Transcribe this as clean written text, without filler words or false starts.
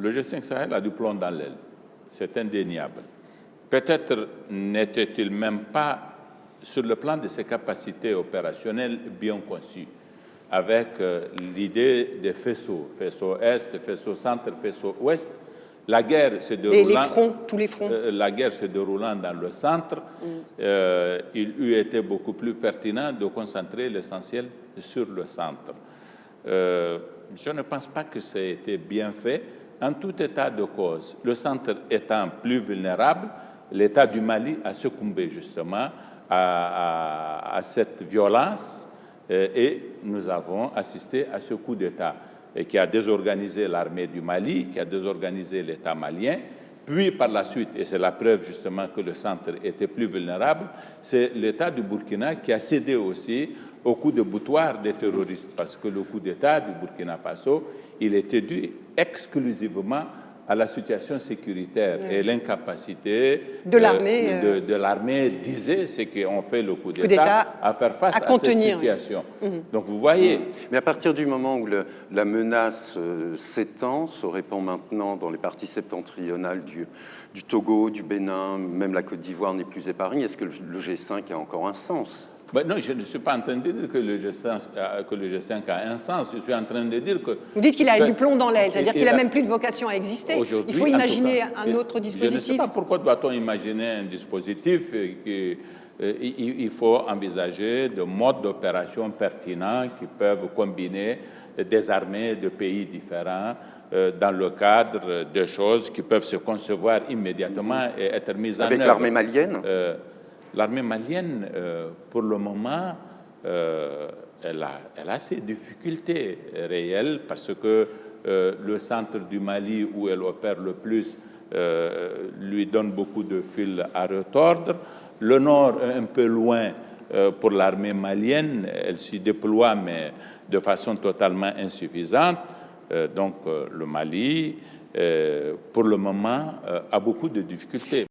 Le G5 Sahel a du plomb dans l'aile, c'est indéniable. Peut-être n'était-il même pas, sur le plan de ses capacités opérationnelles, bien conçu, avec l'idée des faisceaux, faisceau Est, faisceau Centre, faisceau Ouest. La guerre se déroulant, tous les fronts. La guerre se déroulant dans le centre, il eût été beaucoup plus pertinent de concentrer l'essentiel sur le centre. Je ne pense pas que ça ait été bien fait. En tout état de cause, le centre étant plus vulnérable, l'État du Mali a succombé justement à cette violence et nous avons assisté à ce coup d'État qui a désorganisé l'armée du Mali, qui a désorganisé l'État malien. Puis par la suite, et c'est la preuve justement que le centre était plus vulnérable, c'est l'État du Burkina qui a cédé aussi au coup de boutoir des terroristes, parce que le coup d'État du Burkina Faso, il était dû exclusivement à la situation sécuritaire et l'incapacité de l'armée disait ce qu'on fait le coup d'État à faire face à cette situation. Donc vous voyez. Mais à partir du moment où la menace s'étend, se répand maintenant dans les parties septentrionales du Togo, du Bénin, même la Côte d'Ivoire n'est plus épargnée, est-ce que le G5 a encore un sens ? Ben non, je ne suis pas en train de dire que le G5 a un sens. Je suis en train de dire que... Vous dites qu'il a du plomb dans l'aile, c'est-à-dire qu'il n'a même plus de vocation à exister. Il faut imaginer un autre dispositif. Je ne sais pas pourquoi doit-on imaginer un dispositif. Il faut envisager de modes d'opération pertinents qui peuvent combiner des armées de pays différents dans le cadre de choses qui peuvent se concevoir immédiatement et être mises en œuvre. Avec l'armée malienne L'armée malienne, pour le moment, elle a ses difficultés réelles parce que le centre du Mali, où elle opère le plus, lui donne beaucoup de fil à retordre. Le nord, un peu loin pour l'armée malienne, elle s'y déploie, mais de façon totalement insuffisante. Donc le Mali, pour le moment, a beaucoup de difficultés.